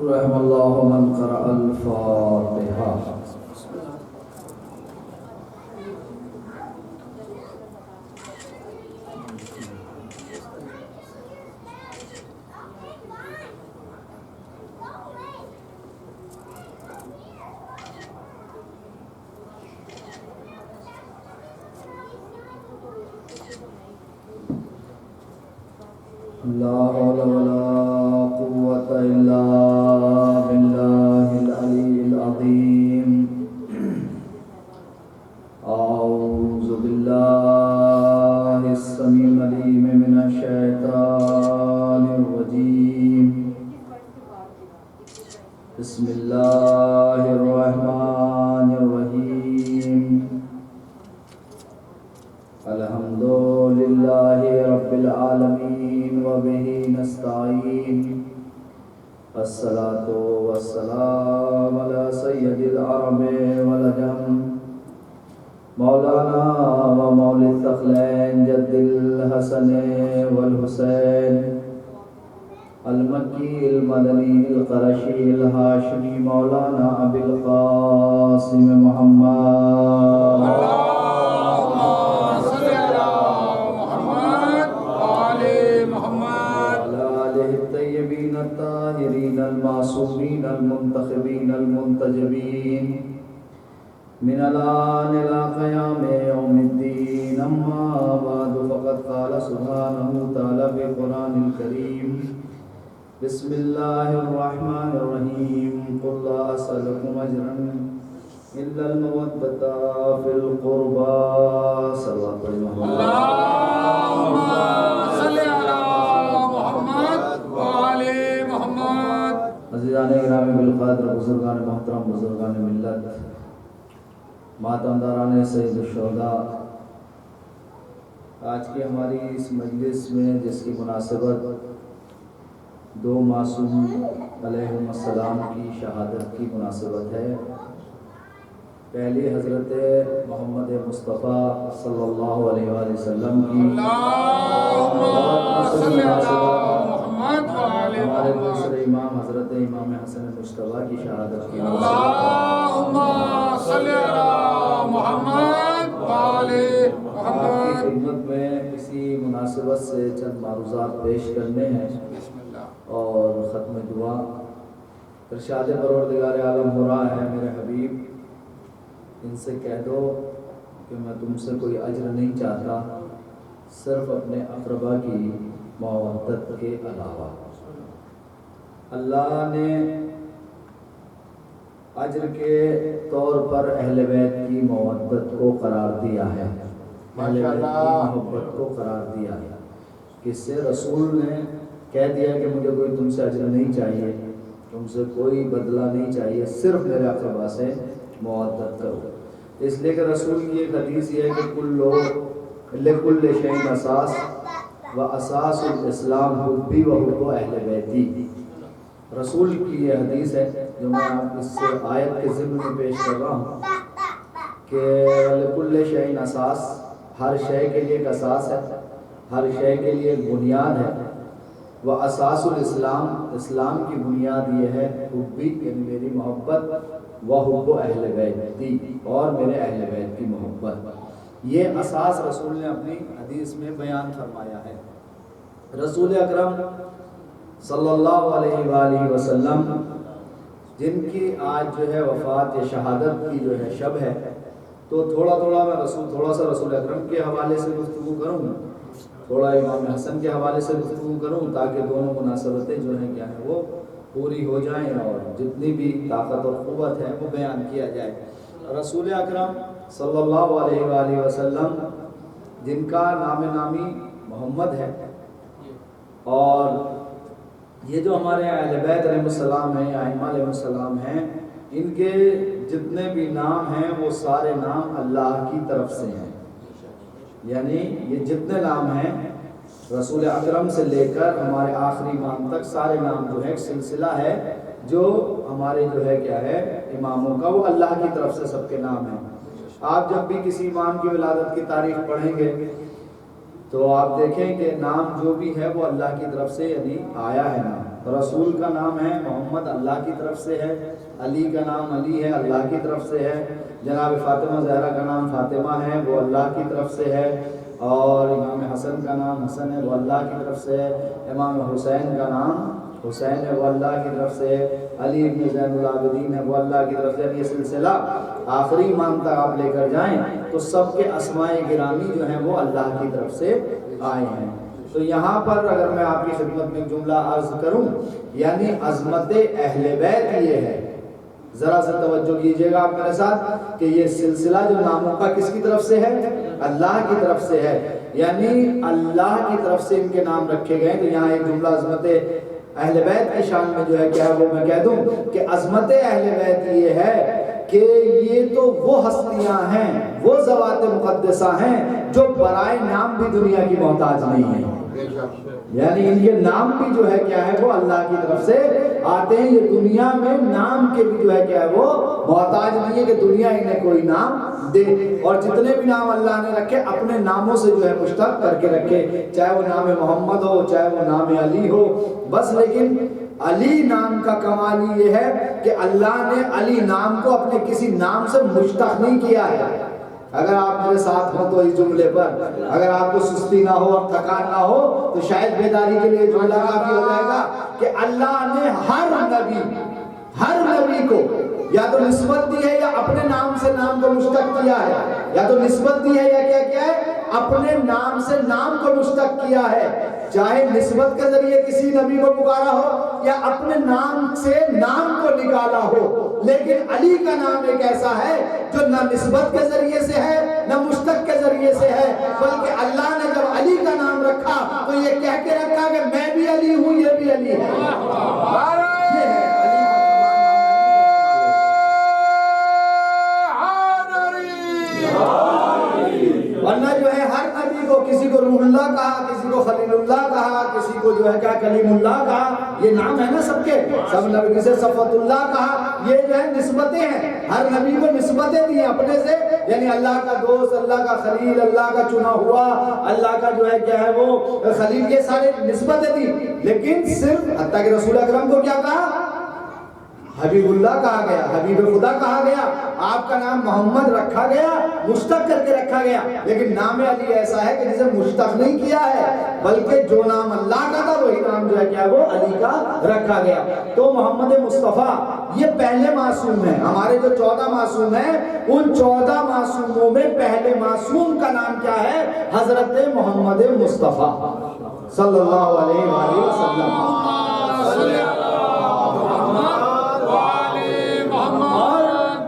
رحم اللہ من قرأ الفاتحہ. لا حول ولا قوة إلا بالله العلي العظيم. أعوذ بالله السميع العليم من الشيطان الرجيم. بسم الله الرحمن الرحيم. الحمد لله رب العالمين وبه نستعين. الصلاة والسلام على سيد العرب والعجم مولانا ومولى الثقلين جد الحسن والحسين المكي المدني القرشي الهاشمي مولانا أبي القاسم محمد. الطاهرين المعصومين المنتخبين المنتجبين من الآن إلى قيام يوم الدين. أما بعد فقد قال سبحانه وتعالى في القرآن الكريم بسم الله الرحمن الرحيم. قل لا أسألكم أجرا إلا المودة في القربى. صلوات الله عزیزان گرامی بالقدر، بزرگان محترم، بزرگان ملت، ماتمداران سید الشہداء، آج کی ہماری اس مجلس میں جس کی مناسبت دو معصوم علیہم السلام کی شہادت کی مناسبت ہے. پہلی حضرت محمد مصطفیٰ صلی اللہ علیہ وآلہ وسلم کی، ہمارے دوسرے امام حضرت امام حسن مجتبیٰ کی شہادت کی. اللہم صلی علی محمد وآلِ محمد. آپ کی خدمت میں اسی مناسبت سے چند معروضات پیش کرنے ہیں اور ختم دعا. ارشاد پروردگار عالم ہو رہا ہے میرے حبیب ان سے کہہ دو کہ میں تم سے کوئی اجر نہیں چاہتا صرف اپنے اقربا کی مودت کے علاوہ. اللہ نے اجر کے طور پر اہل بیت کی مودت کو قرار دیا ہے، اہل بیت کی محبت کو قرار دیا ہے. کس سے؟ رسول نے کہہ دیا کہ مجھے کوئی تم سے اجر نہیں چاہیے، تم سے کوئی بدلہ نہیں چاہیے، صرف میرے اقربا سے مودت کرو. اس لیے کہ رسول کی ایک حدیث یہ ہے کہ لکل شیء اساس و اساس الاسلام حبی و حب اہل بیتی. رسول کی یہ حدیث ہے جو میں آپ اس آیت کے ضمن میں پیش کر رہا ہوں کہ لکل شیء اساس، ہر شے کے لیے ایک اساس ہے، ہر شے کے لیے ایک بنیاد ہے. وہ اساس الاسلام، اسلام کی بنیاد یہ ہے حبی یعنی میری محبت، وہ حب اہل بیتی اور میرے اہل بیت کی محبت. یہ اساس رسول نے اپنی حدیث میں بیان فرمایا ہے. رسول اکرم صلی اللہ علیہ وآلہ وسلم جن کی آج جو ہے وفات یا شہادت کی جو ہے شب ہے، تو تھوڑا سا رسول اکرم کے حوالے سے گفتگو کروں، تھوڑا امام حسن کے حوالے سے گفتگو کروں تاکہ دونوں مناسبتیں جو ہیں کیا ہیں وہ پوری ہو جائیں اور جتنی بھی طاقت اور قوت ہے وہ بیان کیا جائے. رسول اکرم صلی اللہ علیہ وآلہ وسلم جن کا نام نامی محمد ہے، اور یہ جو ہمارے اہل بیت علیہ السلام ہیں یا ائمہ علیہ السلام ہیں، ان کے جتنے بھی نام ہیں وہ سارے نام اللہ کی طرف سے ہیں. یعنی یہ جتنے نام ہیں رسول اکرم سے لے کر ہمارے آخری امام تک سارے نام جو ہے ایک سلسلہ ہے جو ہمارے جو ہے کیا ہے اماموں کا، وہ اللہ کی طرف سے سب کے نام ہیں. آپ جب بھی کسی امام کی ولادت کی تاریخ پڑھیں گے تو آپ دیکھیں کہ نام جو بھی ہے وہ اللہ کی طرف سے یعنی آیا ہے نام. رسول کا نام ہے محمد اللہ کی طرف سے ہے، علی کا نام علی ہے اللہ کی طرف سے ہے، جناب فاطمہ زہرا کا نام فاطمہ ہے وہ اللہ کی طرف سے ہے، اور امام حسن کا نام حسن ہے وہ اللہ کی طرف سے ہے، امام حسین کا نام حسین ہے وہ اللہ کی طرف سے ہے، علی ابن زین العابدین ہے وہ اللہ کی طرف سے ہے۔ یہ سلسلہ آخری امام تک آپ لے کر جائیں تو سب کے اسماء گرامی جو ہیں وہ اللہ کی طرف سے آئے ہیں۔ تو یہاں پر اگر میں آپ کی خدمت میں جملہ عرض کروں، یعنی عظمت اہل بیت یہ ہے، ذرا سا توجہ کیجئے گا آپ میرے ساتھ کہ یہ سلسلہ جو ناموں کا کس کی طرف سے ہے؟ اللہ کی طرف سے ہے، یعنی اللہ کی طرف سے ان کے نام رکھے گئے۔ تو یہاں ایک جملہ عظمت اہل بیت کی شان میں جو ہے کیا ہے وہ میں کہہ دوں کہ عظمت اہل بیت یہ ہے کہ یہ تو وہ ہستیاں ہیں، وہ ذوات مقدسہ ہیں جو برائے نام بھی دنیا کی محتاج نہیں ہیں، یعنی ان کے نام بھی جو ہے کیا ہے وہ اللہ کی طرف سے آتے ہیں۔ یہ دنیا میں نام کے بھی جو ہے کیا ہے وہ محتاج نہیں ہے کہ دنیا انہیں کوئی نام دے، اور جتنے بھی نام اللہ نے رکھے اپنے ناموں سے جو ہے مشتق کر کے رکھے، چاہے وہ نام محمد ہو چاہے وہ نام علی ہو، بس لیکن علی نام کا کمال یہ ہے کہ اللہ نے علی نام کو اپنے کسی نام سے مشتق نہیں کیا ہے۔ اگر آپ میرے ساتھ ہوں تو اس جملے پر اگر آپ کو سستی نہ ہو اور تھکان نہ ہو تو شاید بیداری کے لیے جملہ کافی ہو جائے گا کہ اللہ نے ہر نبی کو یا تو نسبت دی ہے یا اپنے نام سے نام کو مشتق کیا ہے، یا تو نسبت دی ہے یا کیا کیا ہے اپنے نام سے نام کو مشتق کیا ہے، چاہے نسبت کے ذریعے کسی نبی کو پکارا ہو یا اپنے نام سے نام کو نکالا ہو، لیکن علی کا نام ایک ایسا ہے جو نہ نسبت کے ذریعے سے ہے نہ مشتق کے ذریعے سے ہے، بلکہ اللہ نے جب علی کا نام رکھا تو یہ کہہ کے رکھا کہ میں بھی علی ہوں یہ بھی علی ہے۔ یہ ہے ورنہ جو ہے ہر نبی کو کسی کو روح اللہ کہا، کسی کو خلیل اللہ کہا، کسی کو جو ہے کیا کلیم اللہ کہا، یہ نام ہے نا سب کے، سب نبی کسی صفوت اللہ کہا، یہ جو ہے نسبتیں ہیں، ہر نبی کو نسبتیں دی اپنے سے، یعنی اللہ کا دوست، اللہ کا خلیل، اللہ کا چنا ہوا، اللہ کا جو ہے کیا ہے وہ خلیل، یہ سارے نسبتیں دی، لیکن صرف حتیٰ کہ رسول اکرم کو کیا کہا؟ حبیب اللہ کہا گیا، حبیب خدا کہا گیا، آپ کا نام محمد رکھا گیا، مشتق کر کے رکھا گیا، لیکن نام علی ایسا ہے کہ جسے مشتق نہیں کیا ہے بلکہ جو نام اللہ کا تھا وہی نام جو ہے کیا وہ علی کا رکھا گیا۔ تو محمد مصطفیٰ یہ پہلے معصوم ہیں، ہمارے جو 14 معصوم ہیں ان 14 معصوموں میں پہلے معصوم کا نام کیا ہے؟ حضرت محمد مصطفیٰ صلی اللہ علیہ وآلہ وسلم۔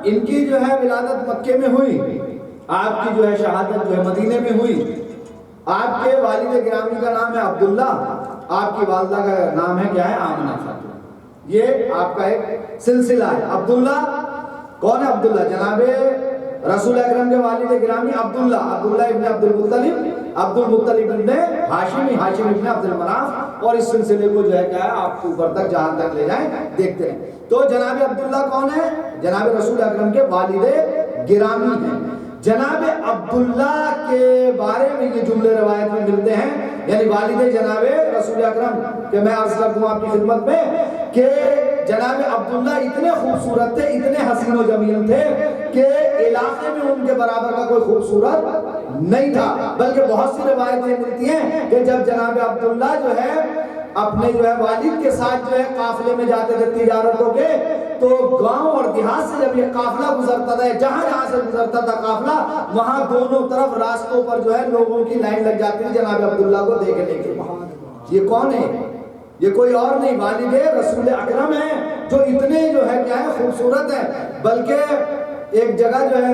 ان کی جو ہے ولادت مکے میں ہوئی، آپ کی جو ہے شہادت جو ہے مدینے میں ہوئی۔ آپ کے والد گرامی کا نام ہے عبداللہ، آپ کی والدہ کا نام ہے کیا ہے؟ آمنہ خاتون۔ یہ آپ کا ایک سلسلہ ہے۔ عبداللہ کون ہے؟ عبداللہ جناب رسول اکرم کے والد گرامی عبداللہ ابن عبد المطلب ابن ہاشمی ابن عبد المناف، اور اس سلسلے کو جو ہے کیا ہے آپ اوپر تک جہاں تک لے جائیں دیکھتے ہیں۔ تو جناب عبداللہ کون ہے؟ جناب رسول اکرم کے والد گرامی ہیں۔ جناب عبداللہ کے بارے میں یہ جملے روایت میں ملتے ہیں، یعنی والد جناب رسول اکرم کہ میں عرض کر دوں آپ کی خدمت میں کہ جناب عبداللہ اتنے خوبصورت تھے، اتنے حسین و جمیل تھے کہ علاقے میں ان کے برابر کا کوئی خوبصورت نہیں تھا، بلکہ بہت سی روایتیں ملتی ہیں کہ جب جناب عبداللہ جو ہے اپنے جو ہے والد کے ساتھ جو ہے قافلے میں جاتے تھے تجارتوں کے، تو گاؤں اور دیہات سے جب یہ قافلہ گزرتا تھا، جہاں سے گزرتا تھا قافلہ، وہاں دونوں طرف راستوں پر جو ہے لوگوں کی لائن لگ جاتی تھی جناب عبداللہ کو دیکھنے کے۔ یہ کون ہے؟ یہ کوئی اور نہیں، والد رسول اکرم ہیں جو اتنے جو ہے کیا ہے خوبصورت ہیں۔ بلکہ ایک جگہ جو ہے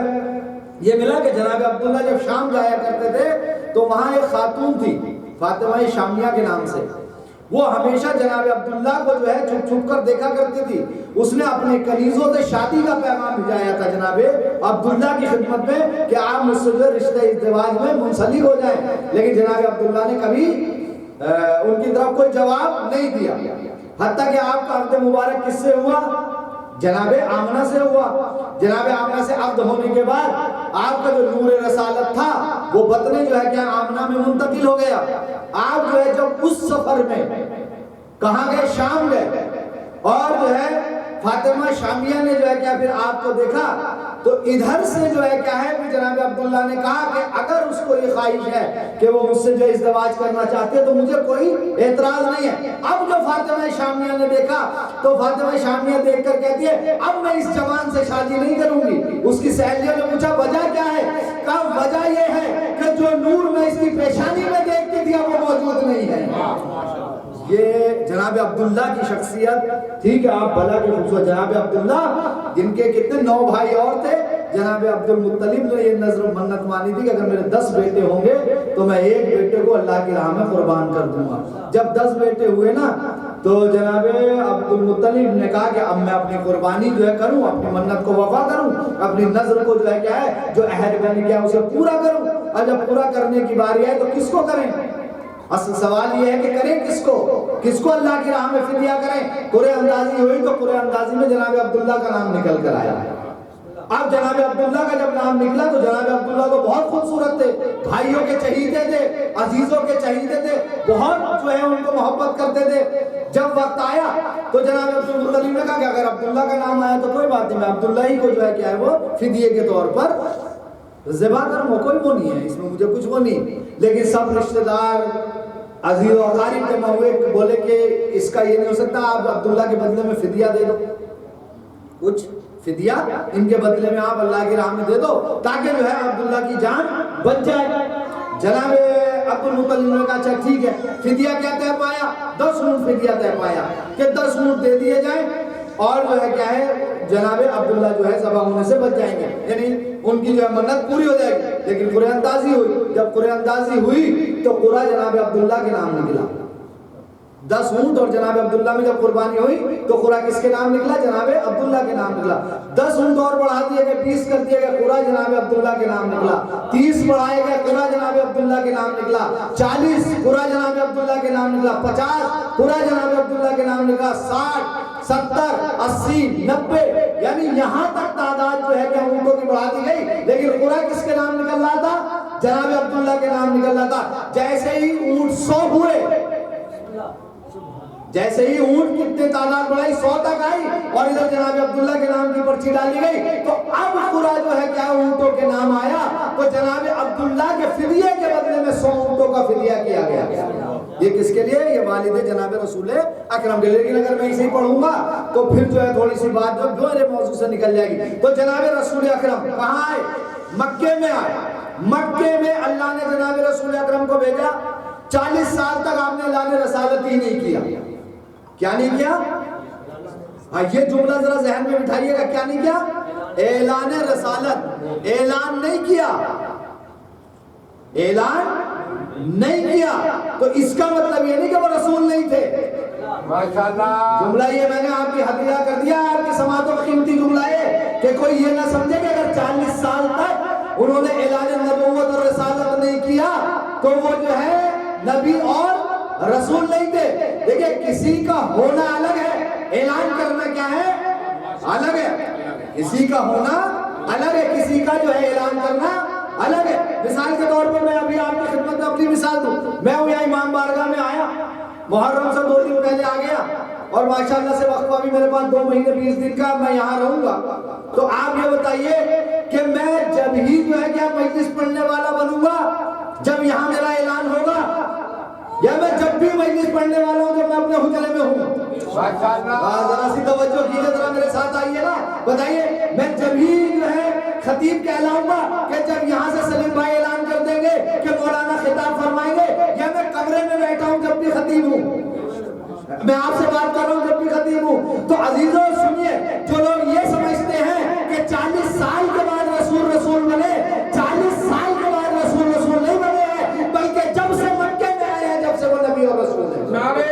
یہ ملا کہ جناب عبداللہ جب شام جایا کرتے تھے تو وہاں ایک خاتون تھی فاطمہ شامیہ کے نام سے، وہ ہمیشہ جناب عبداللہ کو جو ہے چھپ چھپ کر دیکھا کرتی تھی۔ اس نے اپنے کنیزوں سے شادی کا پیغام بھیجایا تھا جناب عبداللہ کی خدمت میں کہ آپ مجھ سے جو رشتہ ازدواج میں منسلک ہو جائیں، لیکن جناب عبداللہ نے کبھی ان کی طرف کوئی جواب نہیں دیا، حتیٰ کہ آپ کا عقد مبارک کس سے ہوا؟ جناب آمنہ سے ہوا۔ جناب آمنہ سے عقد ہونے کے بعد آپ کا جو نور رسالت تھا وہ بطن جو ہے کیا آمنہ میں منتقل ہو گیا۔ آپ جو ہے جب اس سفر میں کہاں گئے؟ شام گئے. اور جو ہے فاطمہ شامیہ نے جو ہے کیا پھر آپ کو دیکھا تو ادھر سے جو ہے کیا ہے کہ جناب عبداللہ نے کہا کہ اگر اس کو یہ خواہش ہے کہ وہ مجھ سے جو ازدواج کرنا چاہتے تو مجھے کوئی اعتراض نہیں ہے. اب جو فاطمہ شامیہ نے دیکھا تو فاطمہ شامیہ دیکھ کر کہتی ہے اب میں اس جوان سے شادی نہیں کروں گی. اس کی سہیلیوں نے پوچھا وجہ کیا ہے؟ کہا وجہ یہ ہے کہ جو نور میں اس کی پیشانی میں دیکھتی تھی اب وہ موجود نہیں ہے. یہ جناب عبداللہ کی شخصیت. ٹھیک ہے آپ بھلا کے خوبصورت جناب عبداللہ جن کے کتنے 9 بھائی اور تھے. جناب عبد المطلب نے یہ نظر منت مانی تھی کہ اگر میرے 10 بیٹے ہوں گے تو میں ایک بیٹے کو اللہ کی راہ میں قربان کر دوں گا. جب 10 بیٹے ہوئے نا تو جناب عبد المطلب نے کہا کہ اب میں اپنی قربانی جو ہے کروں, اپنی منت کو وفا کروں, اپنی نظر کو جو ہے کیا ہے جو عہد میں نے کیا اسے پورا کروں. اور جب پورا کرنے کی باری آئے تو کس کو کریں؟ اصل سوال یہ ہے کہ کریں کس کو اللہ کی راہ میں فدیہ کریں. قرعہ اندازی ہوئی تو قرعہ اندازی میں جناب عبداللہ کا نام نکل کر آیا. اب جناب عبداللہ کا جب نام نکلا تو جناب عبداللہ تو بہت خوبصورت تھے, بھائیوں کے چہیتے تھے, عزیزوں کے چہیتے تھے, بہت جو ہے ان کو محبت کرتے تھے. جب وقت آیا تو جناب عبد المطلب نے کہا کہ اگر عبداللہ کا نام آیا تو کوئی بات نہیں, میں عبداللہ ہی کو جو ہے کیا ہے وہ فدیے کے طور پر ذبح کروں, کوئی وہ نہیں ہے اس میں, مجھے کچھ وہ نہیں. لیکن سب رشتہ دار عزیز و اقارب جمع ہوئے بولے کہ اس کا یہ نہیں ہو سکتا, آپ عبداللہ کے بدلے میں فدیہ دے دو, کچھ فدیہ ان کے بدلے میں آپ اللہ کی راہ میں دے دو تاکہ جو ہے عبداللہ کی جان بچ جائے. جناب عبد المطلب نے کہا اچھا ٹھیک ہے. فدیہ کیا طے پایا؟ 10 اونٹ فدیہ طے پایا کہ 10 اونٹ دے دیے جائیں اور جو ہے کیا ہے جناب عبداللہ جو ہے ذبح ہونے سے بچ جائیں گے, یعنی ان کی جو ہے منت پوری ہو جائے گی. لیکن قرعہ اندازی ہوئی, جب قرعہ اندازی ہوئی تو قرعہ جناب عبداللہ کے نام نکلا. 10 اونٹ اور جناب عبداللہ میں جب قربانی ہوئی تو قرعہ کس کے نام نکلا؟ جناب عبداللہ کے نام نکلا. 10 اونٹ اور بڑھا دیے گئے, 20 کر دیے گئے, قرعہ جناب عبداللہ کے نام نکلا. 30 بڑھائے گئے, قرعہ جناب عبداللہ کے نام نکلا. 40 قرعہ جناب عبداللہ کے نام نکلا. 50 قرعہ جناب عبداللہ کے نام نکلا. 60 70 80 90 یعنی یہاں تک تعداد جو ہے کہ اونٹوں کی بڑھا دی گئی, لیکن قرعہ کس کے نام نکل رہا تھا؟ جناب عبداللہ کے نام نکل رہا تھا. جیسے ہی اونٹ 100 ہوئے, جیسے ہی اونٹ کتنے تعداد بڑھائی 100 تک آئی اور ادھر جناب عبداللہ کے نام کی پرچی ڈالی گئی تو اب قرعہ جو ہے کیا اونٹوں کے نام آیا تو جناب عبداللہ کے فدیے کے بدلے میں 100 اونٹوں کا فدیہ کیا گیا. یہ کس کے لیے؟ یہ والد جناب رسول اکرم کے لیے. لیکن اگر میں اسے ہی پڑھوں گا تو پھر جو ہے تھوڑی سی بات جو میرے موضوع سے نکل جائے گی. تو جناب رسول اکرم کہاں آئے؟ مکے میں آئے. مکے میں اللہ نے جناب رسول اکرم کو بھیجا. 40 سال تک آپ نے اعلان رسالت ہی نہیں کیا. کیا نہیں کیا؟ ہاں یہ جملہ ذرا ذہن میں بٹھائیے گا. کیا نہیں کیا؟ اعلان رسالت, اعلان نہیں کیا, اعلان نہیں کیا. تو اس کا مطلب یہ نہیں کہ وہ رسول نہیں تھے. ماشاءاللہ جملہ یہ میں نے آپ کی ہدیہ کر دیا, آپ کی سماعتوں کا قیمتی جملہ ہے کہ کوئی یہ نہ سمجھے کہ اگر 40 سال تک انہوں نے اعلان نبوت اور رسالت نہیں کیا تو وہ جو ہے نبی اور رسول نہیں تھے. دیکھیں کسی کا ہونا الگ ہے, اعلان کرنا کیا ہے الگ ہے. کسی کا ہونا الگ ہے, کسی کا جو ہے اعلان کرنا الگ ہے. مثال کے طور پر میں ابھی آپ کی خدمت میں اپنی مثال دوں. میں ہوں یہاں امام بارگاہ میں آیا, محرم سے 2 دن پہلے آ گیا اور ماشاءاللہ سے وقفہ بھی میرے پاس 2 مہینے 20 دن کا, میں یہاں رہوں گا. تو آپ یہ بتائیے کہ میں جب ہی جو ہے کیا مجلس پڑھنے والا بنوں گا جب یہاں میرا اعلان ہوگا, یا میں جب بھی مجلس پڑھنے والا ہوں جب میں اپنے حجرے میں ہوں؟ ذرا سی توجہ کیجئے, ذرا میرے ساتھ آئیے نا. بتائیے میں جب ہی جو ہے خطیب کہلاؤں گا کہ جب یہاں سے سلیم بھائی اعلان کر دیں گے کہ مولانا خطاب فرمائیں گے, یا میں کمرے میں بیٹھا ہوں جب بھی خطیب ہوں؟ میں آپ سے بات کر رہا ہوں جب بھی خطیب ہوں. تو عزیزوں سنیے, جو لوگ یہ سمجھتے ہیں کہ 40 سال کے بعد رسول بنے, 40 سال کے بعد رسول نہیں بنے ہیں, بلکہ جب سے مکے میں آئے ہیں جب سے وہ نبی اور رسول ہیں. نعرہ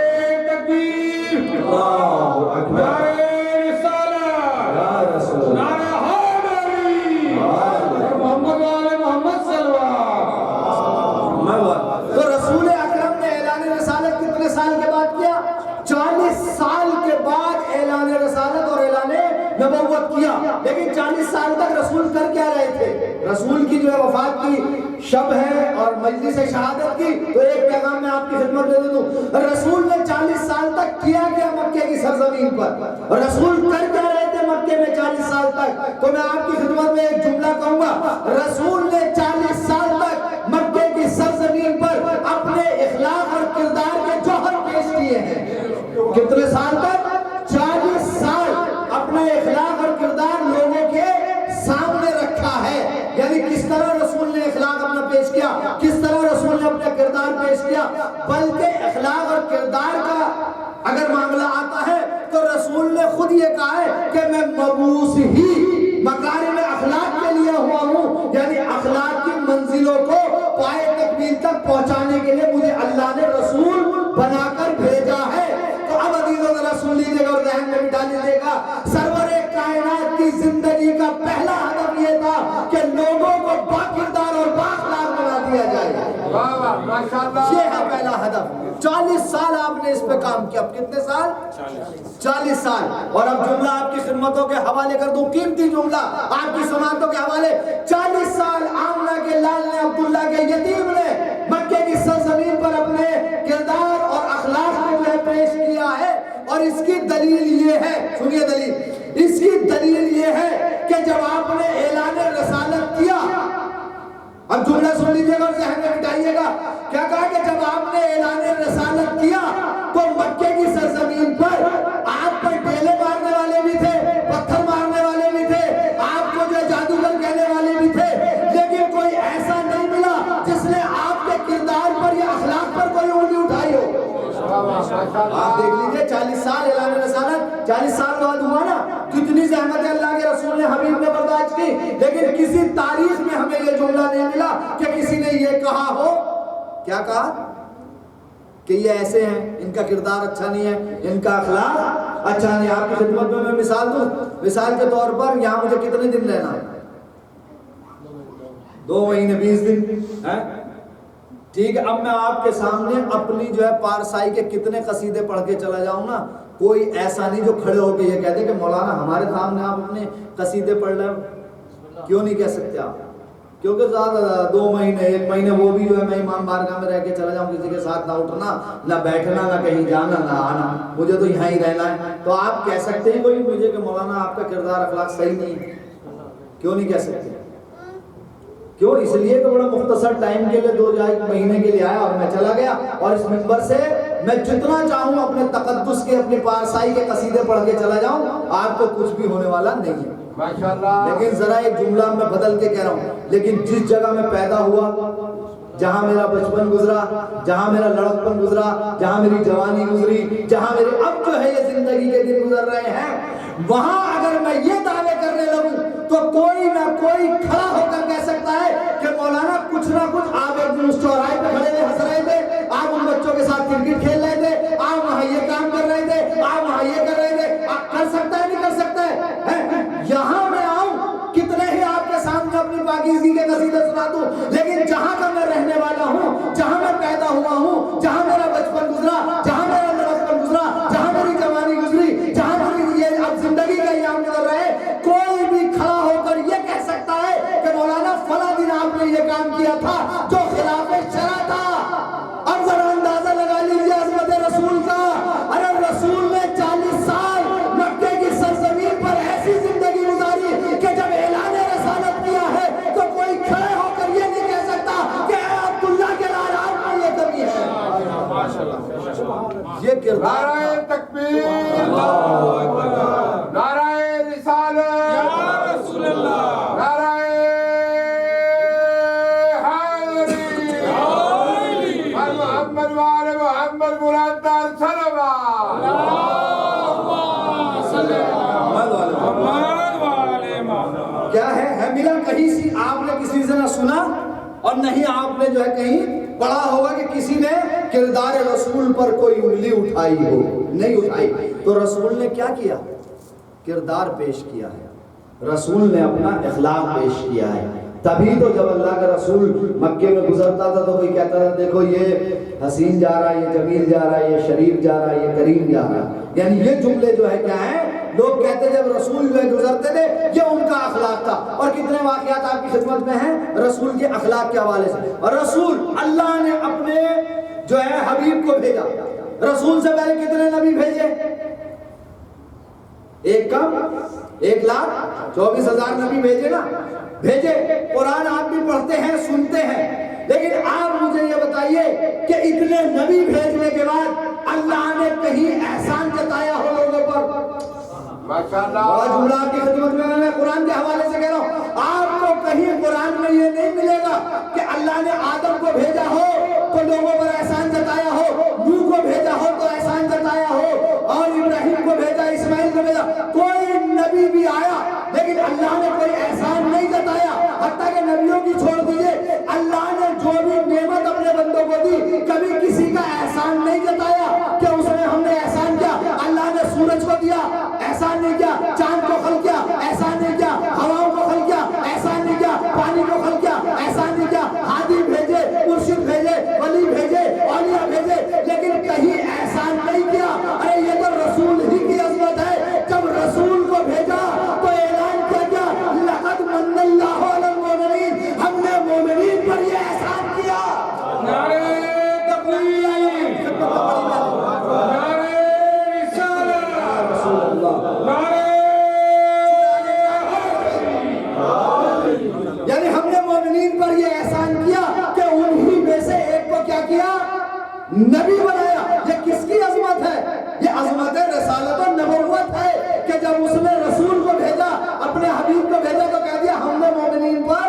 تکبیر, اللہ اکبر, نعرہ رسالت, یا رسول, نعرہ حیدری, محمد وعلی محمد صلی اللہ. تو رسول اکرم نے اعلان رسالت کتنے سال کے بعد کیا؟ 40 سال کے بعد اعلان رسالت اور اعلان نبوت کیا، لیکن 40 سال تک رسول کر کیا رہے تھے؟ رسول کی جو ہے وفات کی شب ہے اور مجلس شہادت کی، تو ایک پیغام میں آپ کی خدمت میں دے دوں، رسول نے 40 سال تک کیا کیا مکے کی سرزمین پر، رسول کر کیا رہے تھے مکے میں 40 سال تک؟ تو میں آپ کی خدمت میں ایک جملہ کہوں گا، رسول نے 40 سال تک مکے کی سرزمین پر اپنے اخلاق اور کردار کے جوہر پیش کیے ہیں۔ کتنے سال تک؟ 40 سال اپنے اخلاق اور کردار لوگوں کے سامنے رکھا ہے۔ یعنی کس طرح رسول نے اخلاق اپنا پیش کیا، کس طرح رسول نے اپنا کردار پیش کیا، بلکہ اخلاق اور کردار کا اگر معاملہ آتا ہے تو رسول نے خود یہ کہا ہے کہ میں مبعوث ہی مکارم اخلاق کے لیے ہوا ہوں، یعنی اخلاق کی منزلوں کو پائے تکمیل تک پہنچانے کے لیے مجھے اللہ نے رسول بنا کر بھیجا ہے۔ تو اب عزیزوں ذرا سن لیجیے گا اور ذہن میں بٹھا لیجیے گا، سرور کائنات کی زندگی کا پہلا ہدف یہ تھا کہ لوگوں کو باکردار اور بااخلاق بنا دیا جائے۔ یہ ہے پہلا ہدف۔ 40 سال آپ نے اس پہ کام کیا۔ اب کتنے سال؟ 40 سال۔ اور اب جملہ آپ کی خدمتوں کے حوالے کر دوں، قیمتی جملہ آپ کی سماعتوں کے حوالے۔ 40 سال آمنہ کے لال نے، عبداللہ کے یتیم نے مکے کی سرزمین پر اپنے کردار اور اخلاق کو جو ہے پیش کیا ہے، اور اس کی دلیل یہ ہے، سنیے دلیل، اس کی دلیل یہ ہے کہ جب آپ نے اعلان رسالت کیا، اب جملہ سن لیجیے گا اور ذہن میں بٹھائیے گا، کیا کہا کہ جب آپ نے اعلان رسالت کیا تو مکے کی سرزمین پر آپ پر ڈیلے مارنے والے بھی تھے، پتھر مارنے والے بھی تھے، آپ کو جو جادوگر کہنے والے بھی تھے، لیکن کوئی ایسا نہیں ملا جس نے آپ کے کردار پر یا اخلاق پر کوئی انگلی اٹھائی ہو۔ آپ دیکھ لیجئے 40 سال اعلان رسالت، 40 سال بعد ہوا نا، کتنی زحمت اللہ کے رسول نے حبیب نے برداشت کی، لیکن کسی تاریخ میں ہمیں یہ جملہ نہیں ملا کہ کسی نے یہ کہا ہو، کیا کہا؟ کہ یہ ایسے ہیں، ان کا کردار اچھا نہیں ہے، ان کا اخلاق اچھا نہیں ہے۔ آپ کی خدمت میں مثال دوں، مثال کے طور پر یہاں مجھے کتنے دن رہنا ہے؟ 2 مہینے 20 دن ہے، ٹھیک ہے۔ اب میں آپ کے سامنے اپنی جو ہے پارسائی کے کتنے قصیدے پڑھ کے چلا جاؤں نا، کوئی ایسا نہیں جو کھڑے ہو کے یہ کہتے کہ مولانا ہمارے سامنے آپ اپنے قصیدے پڑھ لیں، کیوں نہیں کہہ سکتے آپ؟ کیونکہ زیادہ 2 مہینے 1 مہینے وہ بھی جو ہے میں امام بارگاہ میں رہ کے چلا جاؤں، کسی کے ساتھ نہ اٹھنا نہ بیٹھنا نہ کہیں جانا نہ آنا، مجھے تو یہاں ہی رہنا ہے۔ تو آپ کہہ سکتے ہیں کوئی مجھے کہ مولانا آپ کا کردار اخلاق صحیح نہیں ہے؟ کیوں نہیں کہہ سکتے؟ کیوں؟ اس لیے کہ بڑا مختصر ٹائم کے لیے 2 مہینے کے لیے آیا اور میں چلا گیا، اور اس منبر سے میں جتنا چاہوں اپنے تقدس کے اپنی پارسائی کے قصیدے پڑھ کے چلا جاؤں، آپ کو کچھ بھی ہونے والا نہیں ہے۔ لیکن ذرا ایک جملہ میں بدل کے کہہ رہا ہوں، لیکن جس جگہ میں پیدا ہوا، جہاں میرا بچپن گزرا، جہاں میرا لڑکپن گزرا، جہاں میری جوانی گزری، جہاں میرے اب جو ہے یہ زندگی کے دن گزر رہے ہیں، وہاں اگر میں یہ دعوے کرنے لگوں تو کوئی نہ کوئی کھڑا ہو کر کہہ سکتا ہے کہ مولانا کچھ نہ کچھ آپ ایک دن اس چوراہے پہ کھڑے ہوئے ہنس رہے تھے، آپ ان بچوں کے ساتھ کرکٹ کھیل رہے تھے، آپ وہاں یہ کام کر رہے تھے، آپ وہاں یہ کر رہے تھے، آپ کر سکتا ہے نہیں کر سکتا ہے؟ یہاں میں آؤں کتنے ہی آپ کے سامنے اپنی پاکیزگی کے قصیدے سنا دوں، لیکن جہاں کا میں رہنے والا ہوں، جہاں میں پیدا ہوا ہوں، جہاں میرا بچپن گزرا، جہاں میرا لڑکپن گزرا، جہاں میری جوانی گزری، جہاں میری یہ اب زندگی کا ایام گزر رہا ہے، کوئی بھی کھڑا ہو کر یہ کہہ سکتا ہے کہ مولانا فلاں دن آپ نے یہ کام کیا تھا جو خلاف شرع تھا۔ اب ذرا اندازہ لگا لیجیے عظمت رسول کا، ارے رسول نے 40 سال مکے کی سرزمین پر ایسی زندگی گزاری کہ جب اعلان رسالت کیا ہے تو کوئی کھڑے ہو کر یہ نہیں کہہ سکتا کہ اے عبداللہ کے لال میں یہ کمی ہے۔ یہ کردار نعرہ تکبیر، نعرہ رسالت یا رسول اللہ، نعرہ حیدری، محمد وآل محمد مراددار صلوات، کیا ہے ملا کہیں سے آپ نے کسی سے نہ سنا، اور نہیں آپ نے جو ہے کہیں پڑھا ہوگا کہ کسی نے کردار رسول پر کوئی انگلی اٹھائی ہو، نہیں اٹھائی۔ تو رسول نے کیا کیا؟ کردار پیش کیا ہے، رسول نے اپنا اخلاق پیش کیا ہے۔ تبھی تو جب اللہ کا رسول مکے میں گزرتا تھا تو کوئی کہتا تھا دیکھو یہ حسین جا رہا ہے، یہ جمیل جا رہا ہے، یہ شریف جا رہا ہے، یہ کریم جا رہا ہے، یعنی یہ جملے جو ہے کیا ہیں لوگ کہتے جب رسول جو ہے گزرتے تھے یہ ان کا اخلاق تھا. اور کتنے واقعات آپ کی خدمت میں ہیں رسول کے اخلاق کے حوالے سے. اور رسول اللہ نے اپنے جو ہے حبیب کو بھیجا. رسول سے پہلے کتنے نبی بھیجے؟ ایک کم 1,24,000 نبی بھیجے نا, بھیجے. قرآن آپ بھی پڑھتے ہیں سنتے ہیں, لیکن آپ مجھے یہ بتائیے کہ اتنے نبی بھیجنے کے بعد اللہ نے کہیں احسان جتایا ہو لوگوں پر؟ ماشاءاللہ جملہ آپ کی خدمت میں قرآن کے حوالے سے کہہ رہا ہوں, آپ کو کہیں قرآن میں یہ نہیں ملے گا کہ اللہ نے آدم کو بھیجا ہو تو لوگوں پر احسان جتایا ہو, نوح کو بھیجا ہو تو احسان جتایا ہو, اور ابراہیم کو بھیجا, اسماعیل کو بھیجا. کوئی نبی بھی آیا لیکن اللہ نے کوئی احسان نہیں جتایا. حتیٰ کہ نبیوں کی چھوڑ دیجئے, اللہ نے جو بھی نعمت اپنے بندوں کو دی کبھی کسی کا احسان نہیں جتایا کہ اس نے ہم نے احسان کیا. اللہ نے سورج کو دیا, احسان نہیں کیا. چاند کو خلق کیا, احسان نہیں کیا. ہواؤں کو خلق کیا, احسان نہیں کیا. پانی کو خلق کیا, احسان نہیں کیا. ہادی بھیجے, مرشد بھیجے, ولی بھیجے, اولیاء بھیجے, لیکن کہیں احسان نہیں کیا. ارے یہ تو رسول ہی کی عظمت ہے. جب رسول کو بھیجا تو اعلان کیا لقد من اللہ علی المؤمنین, ہم نے مومنین پر یہ احسان کیا. نعرہ تکبیر, نعرہ رسالت, نعرہ یعنی ہم نے مومنین پر یہ احسان کیا کہ انہی میں سے ایک کو کیا کیا, نبی بنایا. یہ کس کی عظمت ہے؟ یہ عظمت رسالت و نبوت ہے کہ جب اس نے رسول کو بھیجا, اپنے حبیب کو بھیجا تو کہہ دیا ہم نے مومنین پر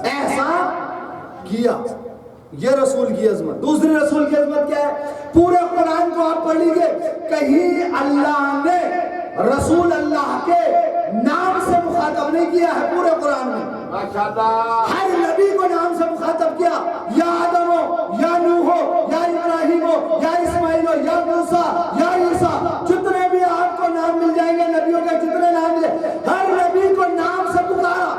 احسان کیا. یہ رسول کی عظمت. دوسری رسول کی عظمت کیا ہے؟ پورے قرآن کو آپ پڑھ لیجئے, کہیں اللہ نے رسول اللہ کے نام سے مخاطب نہیں کیا ہے پورے قرآن میں. ماشاءاللہ ہر نبی کو نام سے مخاطب کیا, یا آدم ہو, یا نوح ہو, یا ابراہیم ہو, یا اسماعیل ہو, یا موسیٰ, یا عیسیٰ, جتنے بھی آپ کو نام مل جائیں گے نبیوں کے, جتنے نام ملے, ہر نبی کو نام سے پکارا,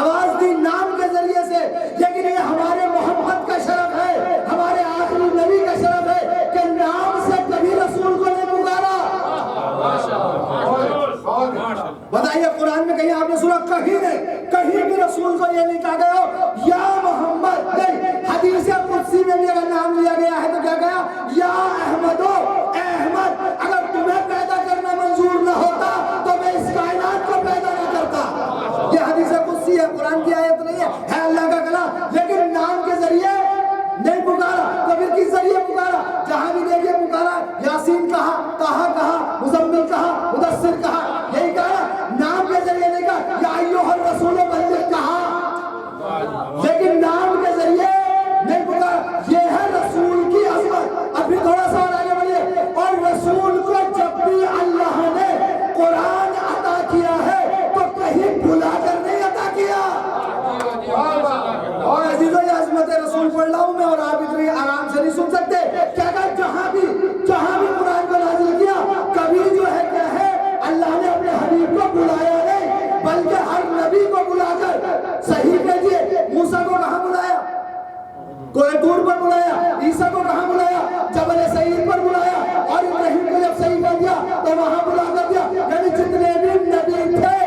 آواز دی نام کے ذریعے سے. لیکن یہ ہمارے محمد کا شرف ہے, ہمارے آخری نبی کا شرف ہے کہ نام سے کبھی رسول کو نہیں پکارا. بتائیے قرآن میں کہیں آپ نے سنا؟ کہیں نہیں. کہیں بھی رسول کو یہ نہیں کہا گیا ہو یا محمد, نہیں. حدیث قدسی میں بھی اگر نام لیا گیا ہے تو کیا کہا, یا احمد ہو, اے احمد, اگر تمہیں پیدا کرنا منظور نہ ہوتا تو میں اس کائنات کو پیدا نہ کرتا. یہ حدیث قدسی ہے, قرآن کی آیت نہیں ہے, ہے اللہ کا کلام. لیکن نام کے ذریعے نہیں پکارا تو پھر کس ذریعے پکارا؟ جہاں بھی دیکھیے پکارا, یاسین کہا, طٰہٰ کہا, مزمل کہا, مدثر کہا, یہی کہا. نام کے ذریعے نہیں کہا یا ایھا الرسول بلغ کہا, لیکن نام کے ذریعے نہیں پکارا. یہ ہے رسول کی عظمت. ابھی تھوڑا سا اور آگے بڑھیے. اور رسول کو جب بھی اللہ نے قرآن عطا کیا ہے تو کہیں بھلا کر نہیں عطا کیا. اور عزیزو یہ عظمت رسول پڑھ رہا ہوں میں, اور آپ اتنی آرام سے نہیں سن سکتے. کیا کہا, جہاں بھی قرآن کو نازل کیا کبھی جو ہے کیا ہے, اللہ نے اپنے حبیب کو بلایا نہیں, بلکہ ہر نبی کو بلا کر صحیح کہیے. موسیٰ کو کہاں بلایا؟ کوہ طور پر بلایا. عیسیٰ کو کہاں بلایا؟ جبل سعید پر بلایا. اور ابراہیم کو جب صحیح کر دیا تو وہاں بلا کر دیا. یعنی جتنے بھی نبی تھے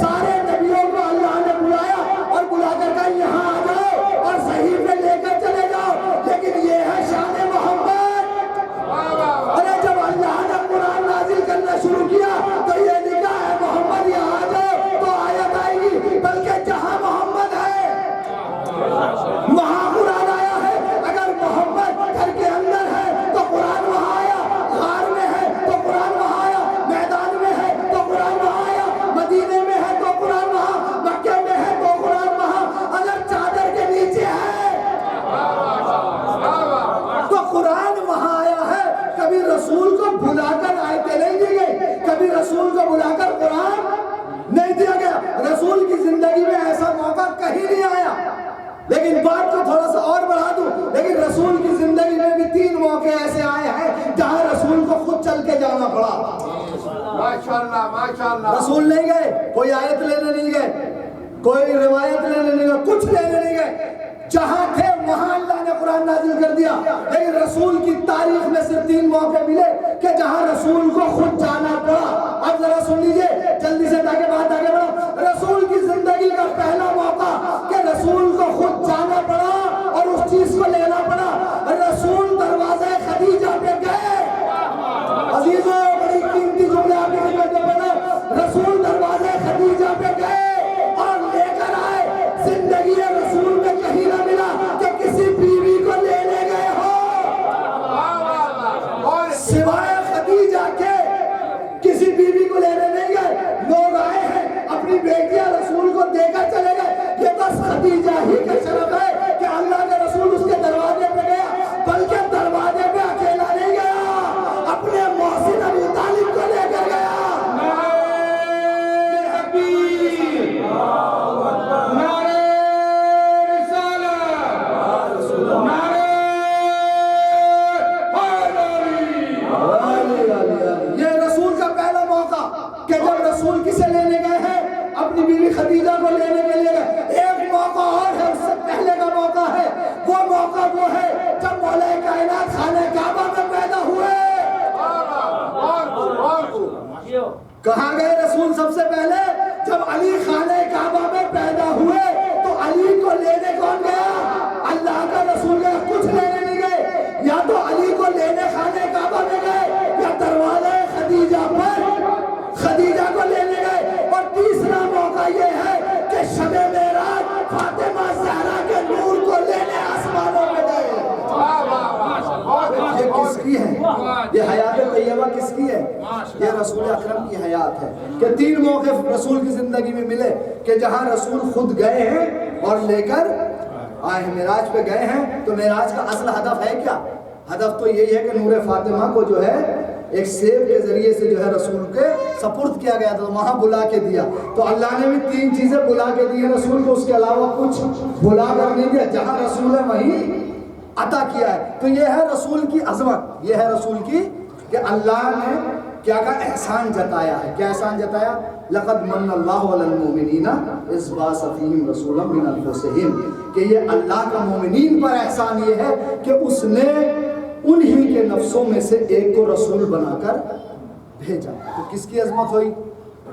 سارے نبیوں کو اللہ نے بلایا اور بلا کر کہا یہاں آ جاؤ اور صحیح میں لے کر چلے جاؤ. لیکن یہ ہے شان محمد. ارے جب اللہ نے قرآن نازل کرنا شروع کیا تو یہ لکھا ہے محمد یہاں آ جاؤ تو آیت آئے گی, بلکہ جہاں محمد ہے وہاں قرآن آیا ہے. اگر محمد گھر کے اندر ہے تو قرآن وہاں آیا, غار میں ہے تو قرآن وہاں آیا, میدان میں ہے تو قرآن وہاں آیا, مدینے میں ہے تو قرآن وہاں, مکے میں ہے تو قرآن وہاں, اگر چادر کے نیچے ہے تو قرآن وہاں آیا ہے. کبھی رسول کو بلا کر آیتیں نہیں دی گئی, کبھی رسول کو بلا کر قرآن نہیں دیا گیا. رسول کی زندگی میں ایسا موقع کہیں نہیں آیا. لیکن بات کو تھوڑا سا اور بڑھا دوں, لیکن رسول کی زندگی میں بھی 3 موقع ایسے آئے ہیں جہاں رسول کو خود چل کے جانا پڑا. ماشاءاللہ ماشاءاللہ. رسول نہیں گئے, کوئی آیت لینے نہیں گئے, کوئی روایت لینے نہیں گئے, کچھ لینے نہیں گئے. جہاں تھے وہاں اللہ نے قرآن نازل کر دیا. لیکن رسول کی تاریخ میں صرف 3 موقع ملے کہ جہاں رسول کو خود جانا پڑا. اب ذرا سن رسول کسے لینے گئے ہیں؟ اپنی بیوی خدیجہ کو لینے کے لیے گئے۔ ایک موقع اور ہے، اس سے پہلے کا موقع ہے، وہ موقع وہ ہے جب مولا کائنات خانہ کعبہ میں پیدا ہوئے۔ کہاں گئے رسول سب سے پہلے؟ جب علی خانہ کعبہ میں پیدا ہوئے تو علی کو لینے کون گیا؟ اللہ کا رسول گیا، کچھ لینے نہیں گئے، یا تو علی کو لینے خانہ کعبہ میں گئے یا دروازہ خدیجہ پر خدیجہ کو لینے گئے۔ اور تیسرا موقع یہ ہے کہ شب معراج فاطمہ زہرا کے نور کو لینے آسمانوں میں گئے۔ یہ کس کی ہے؟ یہ حیات طیبہ کس کی ہے؟ یہ رسول اکرم کی حیات ہے کہ تین موقع رسول کی زندگی میں ملے کہ جہاں رسول خود گئے ہیں اور لے کر آئے ہیں، معراج پہ گئے ہیں۔ تو معراج کا اصل ہدف ہے کیا؟ ہدف تو یہی ہے کہ نور فاطمہ کو جو ہے ایک سیب کے ذریعے سے جو ہے رسول کے سپرد کیا گیا تھا، وہاں بلا کے دیا۔ تو اللہ نے بھی تین چیزیں بلا کے دی رسول کو، اس کے علاوہ کچھ بلا کر نہیں دیا، جہاں رسول ہے وہیں عطا کیا ہے۔ تو یہ ہے رسول کی عظمت، یہ ہے رسول کی کہ اللہ نے کیا کہا؟ احسان جتایا ہے۔ کیا احسان جتایا؟ لقد من اللہ علی المؤمنین اذ بعث فیہم رسولا من انفسہم، کہ یہ اللہ کا مومنین پر احسان یہ ہے کہ اس نے انہی کے نفسوں میں سے ایک کو رسول بنا کر بھیجا۔ تو کس کی عظمت ہوئی؟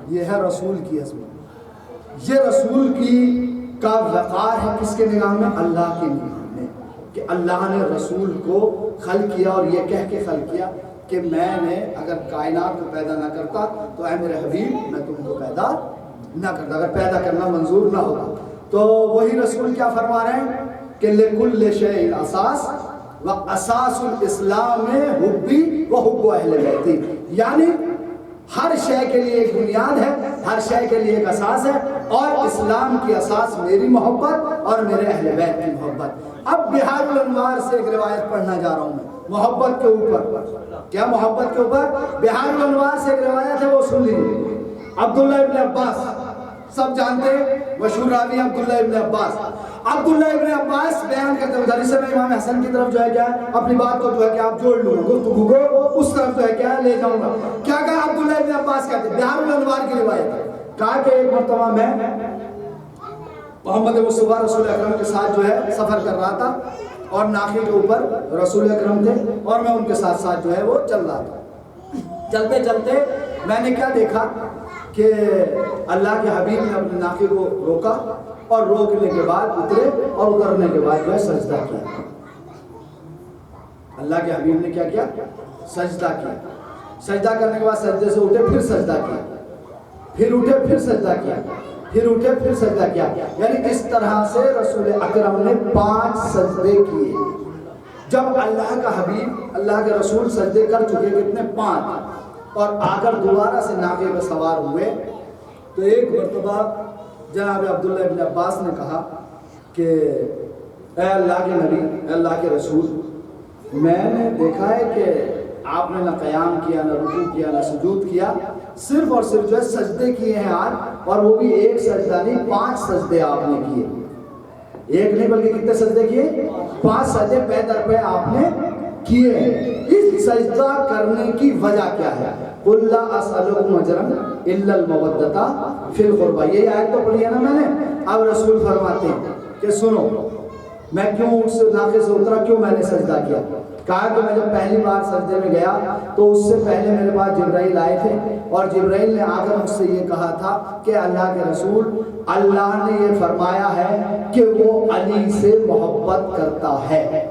یہ ہے رسول کی عظمت۔ یہ رسول کی کا وقار ہے کس کے نگاہ میں؟ اللہ کی نگاہ میں، کہ اللہ نے رسول کو خلق کیا اور یہ کہہ کے خلق کیا کہ میں نے اگر کائنات کو پیدا نہ کرتا تو اے میرے حبیب میں تم کو پیدا نہ کرتا، اگر پیدا کرنا منظور نہ ہوتا۔ تو وہی رسول کیا فرما رہے ہیں کہ لِكُلِّ شَيْءٍ اساس وَأَسَاسُ الْإِسْلَامِ حُبِّي وَحُبُّ أَهْلِ بَيْتِي، یعنی ہر شے کے لیے ایک بنیاد ہے، ہر شے کے لیے ایک اساس ہے، اور اسلام کی اساس میری محبت اور میرے اہل بیت کی محبت۔ اب بہار الانوار سے ایک روایت پڑھنا جا رہا ہوں میں محبت کے اوپر۔ کیا محبت کے اوپر؟ بہار الانوار سے ایک روایت ہے، وہ سن لیجیے۔ عبداللہ ابن عباس سب جانتے ہیں، مشہور راوی عبداللہ ابن عباس۔ عبداللہ ابن عباس بیان کرتے ہیں، ادھر سے میں امام حسن کی طرف جو ہے کیا ہے اپنی بات کو جو ہے کہ آپ جوڑ لوں گا، گفتگو کو اس طرف جو ہے کیا لے جاؤں گا۔ کیا کہا عبداللہ ابن عباس کہتے ہیں؟ بہار الانوار کی روایت ہے، کہا کہ ایک مرتبہ میں محمد مصطفیٰ رسول اکرم کے ساتھ جو ہے سفر کر رہا تھا، اور ناخے کے اوپر رسول اکرم تھے اور میں ان کے ساتھ ساتھ جو ہے وہ چل رہا تھا۔ چلتے چلتے میں نے کیا دیکھا کہ اللہ کے حبیب نے اپنے ناخے کو روکا اور روکنے کے بعد اترے اور اترنے کے بعد جو ہے سجدہ کیا۔ اللہ کے حبیب نے کیا کیا؟ سجدہ کیا۔ سجدہ کرنے کے بعد سجدے سے اٹھے، پھر سجدہ کیا، پھر اٹھے، پھر سجدہ کیا، پھر اٹھے، پھر سجدہ کیا۔ یعنی اس طرح سے رسول اکرم نے 5 سجدے کیے۔ جب اللہ کا حبیب اللہ کے رسول سجدے کر چکے کتنے؟ 5، اور آ کر دوبارہ سے ناقے پہ سوار ہوئے تو ایک مرتبہ جناب عبداللہ ابن عباس نے کہا کہ اے اللہ کے نبی، اے اللہ کے رسول، میں نے دیکھا ہے کہ آپ نے نہ قیام کیا، نہ رکوع کیا، نہ سجود کیا، صرف اور صرف جو ہے سجدے کیے ہیں آج، اور وہ بھی ایک سجدہ نہیں 5 سجدے آپ نے کیے۔ ایک نہیں بلکہ کتنے سجدے کیے؟ 5 سجدے پے در پہ آپ نے کیے ہیں۔ اس سجدہ کرنے کی وجہ کیا ہے؟ قُلْ لَا أَسْأَلُكُمْ أَجْرًا إِلَّا الْمَوَدَّةَ فِي الْقُرْبَى، یہ آیت تو پڑھی ہے نا میں نے۔ اب رسول فرماتے ہیں کہ سنو، میں کیوں اس ناقے سے اترا، کیوں میں نے سجدہ کیا؟ کہا کہ میں جب پہلی بار سجدے میں گیا تو اس سے پہلے میرے پاس جبرائیل آئے تھے، اور جبرائیل نے آ کر مجھ سے یہ کہا تھا کہ اللہ کے رسول، اللہ نے یہ فرمایا ہے کہ وہ علی سے محبت کرتا ہے۔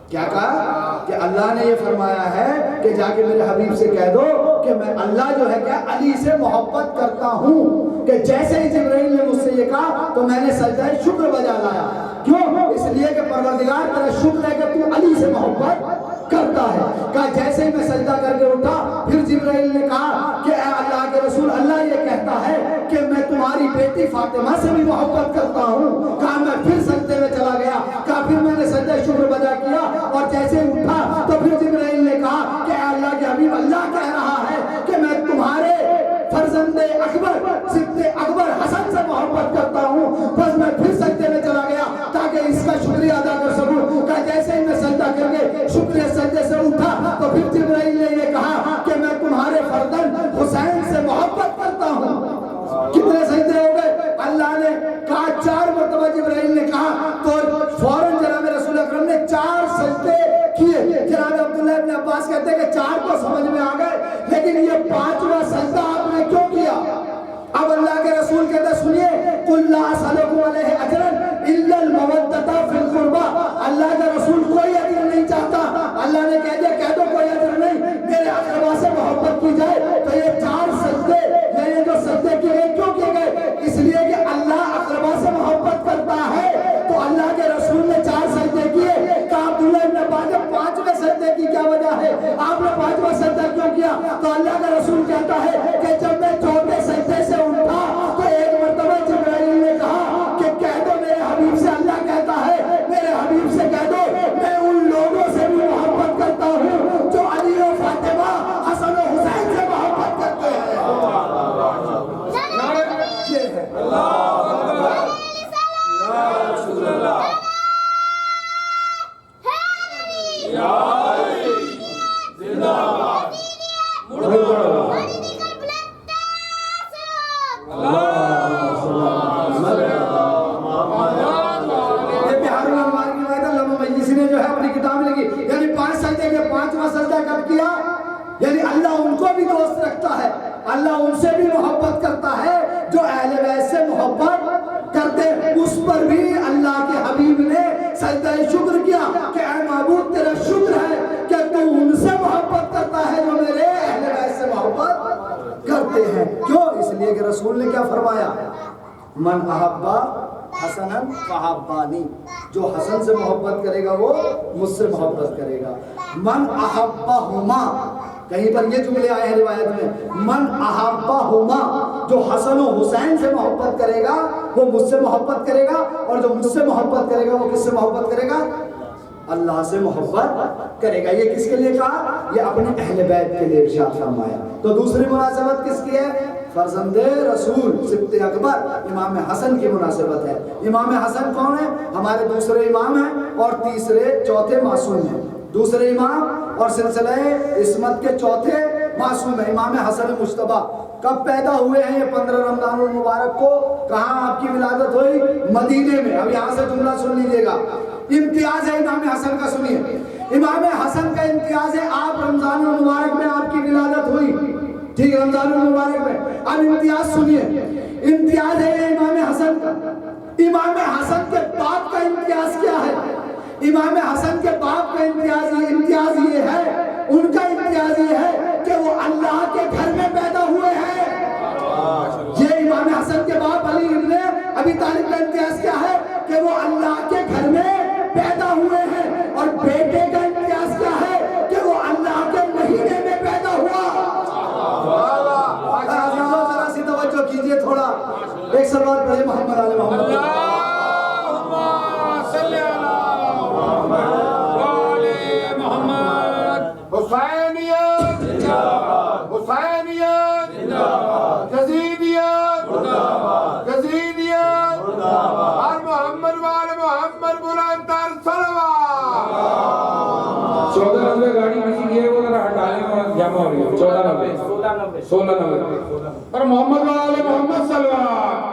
کیا کہا؟ کہ اللہ نے یہ فرمایا ہے کہ جا کے میرے حبیب سے کہہ دو کہ میں اللہ جو ہے کہ علی سے محبت کرتا ہوں، کہ جیسے ہی جبرائیل نے مجھ سے یہ کہا تو میں نے سجدہ شکر بجا لایا۔ کیوں؟ اس لیے کہ پروردگار تیرا شکر ہے کہ تو علی سے محبت کرتا ہے۔ کہا جیسے ہی میں سجدہ کر کے اٹھا، پھر جبرائیل نے کہا کہ اے اللہ کے رسول، اللہ یہ کہتا ہے کہ میں تمہاری بیٹی فاطمہ سے بھی محبت کرتا ہوں۔ کہا میں پھر سجدے میں چلا گیا، کہا پھر میں نے سجدہ شکر بجا کیا، اور جیسے اٹھا تو پھر جبرائیل نے کہا کہ اے اللہ کے حبیب، اللہ کہہ رہا ہے کہ میں تمہارے فرزند اکبر صدیق اکبر حسن سے محبت کرتا ہوں۔ بس میں پھر سجدے میں چلا گیا تاکہ اس کا شکریہ ادا کر سکوں۔ کہ جیسے ہی میں سجدہ کر کے شکریہ سجدے سے اٹھا تو پھر جبرائیل نے یہ کہا کہ میں تمہارے فرزند حسین سے محبت جناب عبداللہ ابن عباس کہتے ہیں کہ 4 تو سمجھ میں آ گئے، لیکن یہ 5واں سجدہ آپ نے کیوں کیا؟ اب اللہ کے رسول کہتے ہیں سنیے، قُلْ لَا أَسْأَلُكُمْ عَلَيْهِ أَجْرًا إِلَّا الْمَوَدَّةَ فِي الْقُرْبَى۔ اللہ کا رسول کوئی اجر نہیں چاہتا، اللہ نے کہہ دو کوئی اجر نہیں، میرے اقربا سے محبت کی جائے۔ تو یہ 4 سجدے، یہ جو سجدے کیے گئے کیوں کیے گئے؟ اس لیے کہ اللہ اقربا سے محبت کرتا ہے، تو اللہ کے رسول نے 4 سجدے کیے۔ کہا عبداللہ ابن عباس نے 5ویں سجدے کی کیا وجہ ہے؟ آپ نے 5واں سجدہ کیوں کیا؟ تو اللہ کا رسول کہتا ہے کہ جب میں چوتھے سجدے سے اٹھا تو ایک مرتبہ جبرائیل نے کہا کہ کہہ دو میرے حبیب سے، اللہ کہتا ہے میرے حبیب سے کہہ دو میں ان لوگوں سے بھی محبت کرتا ہوں جو علی و فاطمہ، حسن و حسین سے محبت کرتے ہیں۔ یعنی اللہ ان کو بھی دوست رکھتا ہے، اللہ ان سے بھی محبت کرتا ہے جو اہل بیت سے محبت کرتے ہیں۔ اس پر بھی اللہ کے حبیب نے سجدہ شکر کیا کہ اے معبود تیرا شکر ہے کہ تو ان سے محبت کرتا ہے جو میرے اہل بیت سے محبت کرتے ہیں۔ کیوں؟ اس لیے کہ رسول نے کیا فرمایا؟ من احبا حسنا فحبانی، جو حسن سے محبت کرے گا وہ مجھ سے محبت کرے گا۔ من احبہما، کہیں پر یہ جملے آئے ہیں روایت میں، من احبہما، جو حسن و حسین سے محبت کرے گا وہ مجھ سے محبت کرے گا، اور جو مجھ سے محبت کرے گا وہ کس سے محبت کرے گا؟ اللہ سے محبت کرے گا۔ یہ کس کے لیے کہا؟ یہ اپنے اہل بیت کے لیے ارشاد فرمایا۔ تو دوسری مناسبت کس کی ہے؟ فرزند رسول سبط اکبر امام حسن کی مناسبت ہے۔ امام حسن کون ہے؟ ہمارے دوسرے امام ہیں اور چوتھے معصوم ہیں۔ دوسرے امام اور سلسلہ عصمت کے چوتھے معصوم ہیں امام حسن مجتبی۔ کب پیدا ہوئے ہیں یہ؟ 15 رمضان المبارک کو۔ کہاں آپ کی ولادت ہوئی؟ مدینے میں۔ اب یہاں سے جملہ سن لیجئے گا، امتیاز ہے امام حسن کا، سنیے۔ امام حسن کا امتیاز ہے آپ رمضان المبارک میں آپ کی ولادت ہوئی، ٹھیک، رمضان المبارک میں۔ اب امتیاز سنیے، امتیاز ہے یہ امام حسن کا۔ امام حسن کے باپ کا امتیاز کیا ہے؟ امام حسن کے باپ کا امتیاز یہ ہے، ان کا امتیاز یہ ہے کہ وہ اللہ کے گھر میں پیدا ہوئے ہیں۔ یہ امام حسن کے باپ علی ابن ابی طالب کا امتیاز کیا ہے؟ کہ وہ اللہ کے گھر میں پیدا ہوئے ہیں۔ اور بیٹے کا امتیاز کیا ہے؟ کہ وہ اللہ کے مہینے میں پیدا ہوا۔ ذرا سی توجہ کیجئے تھوڑا، ایک صلوات پڑھیں محمد علی محمد۔ اللہم صلی علی محمد وعلی محمد۔ حسینیت زندہ باد، حسینیت زندہ باد، یزیدیت زندہ باد، یزیدیت زندہ باد، ہر محمد وعلی محمد بلند تر صلوات۔ 14 نمبر گاڑی کسی کی ہے وہ ذرا ہٹا لیں اور جمع ہو رہی ہے۔ 14 نمبر 16 نمبر پر محمد وعلی محمد صلوات۔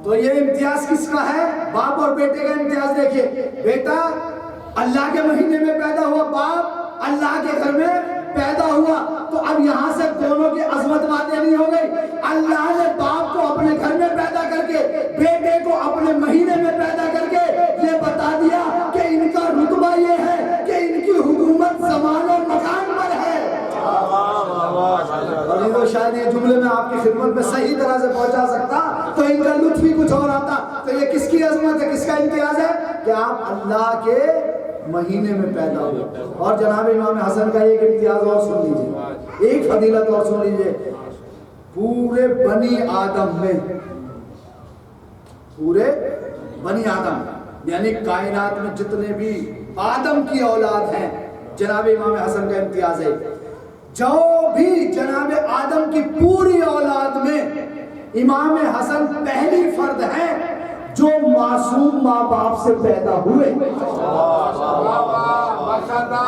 تو یہ امتیاز کس کا ہے؟ باپ اور بیٹے کا امتیاز دیکھیے۔ بیٹا اللہ کے مہینے میں پیدا ہوا، باپ اللہ کے گھر میں پیدا ہوا۔ تو اب یہاں سے دونوں کی عظمت واضح نہیں ہو گئی؟ اللہ نے باپ کو اپنے گھر میں پیدا کر کے، بیٹے کو اپنے مہینے میں پیدا کر کے یہ بتا دیا کہ ان کا رتبہ یہ ہے کہ ان کی حکومت زمان و مکان پر ہے۔ اور شاید یہ جملے میں آپ کی خدمت میں صحیح طرح سے پہنچا سکتا تو ان کا لطف ہی کچھ اور آتا۔ تو یہ کس کی عظمت ہے، کس کا امتیاز ہے؟ کہ آپ اللہ کے مہینے میں پیدا ہوئے۔ اور جناب امام حسن کا ایک امتیاز اور سن لیجئے، ایک فضیلت اور سن لیجئے۔ پورے بنی آدم میں، پورے بنی آدم یعنی کائنات میں جتنے بھی آدم کی اولاد ہیں، جناب امام حسن کا امتیاز ہے جو بھی جناب آدم کی پوری اولاد میں امام حسن پہلی فرد ہیں جو معصوم ماں باپ سے پیدا ہوئے۔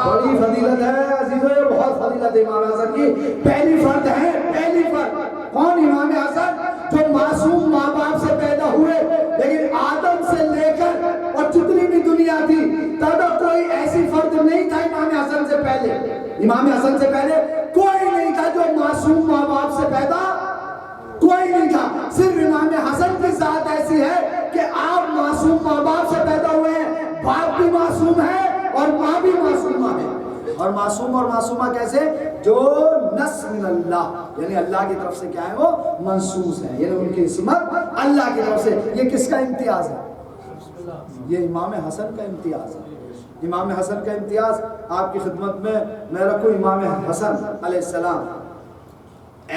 بڑی فضیلت ہے عزیزوں، یہ بہت فضیلت ہے امام حسن کی۔ پہلی فرد ہے، پہلی فرد کون؟ امام حسن جو معصوم ماں باپ سے پیدا ہوئے۔ لیکن آدم سے لے کر اور جتنی بھی دنیا تھی تب کوئی ایسی فرد نہیں تھا امام حسن سے پہلے، امام حسن سے پہلے کوئی نہیں تھا جو معصوم ماں باپ سے پیدا کوئی نہیں تھا. صرف امام حسن کی ذات ایسی ہے کہ آپ معصوم ماں باپ سے پیدا ہوئے ہیں، باپ بھی معصوم ہے اور ماں بھی معصومہ ہے. اور معصوم اور معصومہ کیسے؟ جو نص من اللہ، یعنی اللہ کی طرف سے کیا ہے وہ منصوص ہے، یعنی ان کی عصمت اللہ کی طرف سے. یہ کس کا امتیاز ہے؟ یہ امام حسن کا امتیاز ہے. امام حسن کا امتیاز آپ کی خدمت میں رکھوں. امام حسن علیہ السلام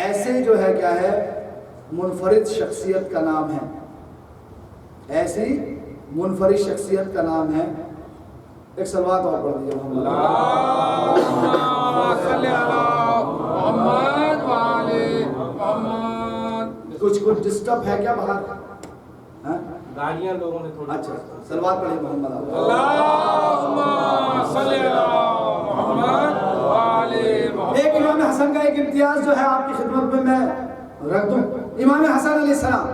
ایسے جو ہے کیا ہے منفرد شخصیت کا نام ہے، ایسی منفرد شخصیت کا نام ہے. ایک صلوات اور پڑھ دیجیے محمد صلی اللہ محمد وعلی محمد. کچھ ڈسٹرب ہے کیا باہر؟ گاڑیاں لوگوں نے تھوڑی. اچھا صلوات پڑھیے محمد. اللہم صلی اللہ محمد وعلی محمد. ایک امام حسن کا ایک امتیاز جو ہے آپ کی خدمت میں رکھ دوں. امام حسن علیہ السلام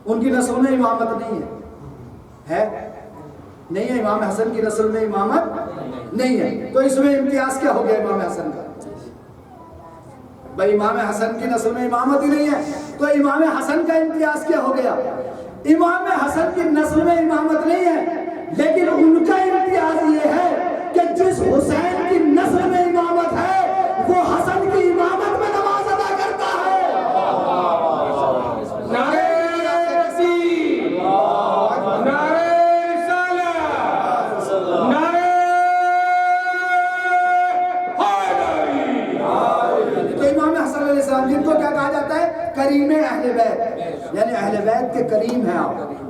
ان کی نسل میں امامت نہیں ہے نہیں ہے. امام حسن کی نسل میں امامت نہیں ہے. تو اس میں امتیاز کیا ہو گیا امام حسن کا؟ بھائی امام حسن کی نسل میں امامت ہی نہیں ہے تو امام حسن کا امتیاز کیا ہو گیا؟ امام حسن کی نسل میں امامت نہیں ہے لیکن ان کا امتیاز یہ ہے کہ جس حسین کی نسل میں امامت ہے وہ حسن کی امامت میں نماز ادا کرتا ہے. نعرہ تکبیر، نعرہ رسالت، نعرہ حیدری. تو امام حسن علیہ السلام جن کو کیا کہا جاتا ہے؟ کریم اہل بیت، یعنی اہل بیت کے کریم ہیں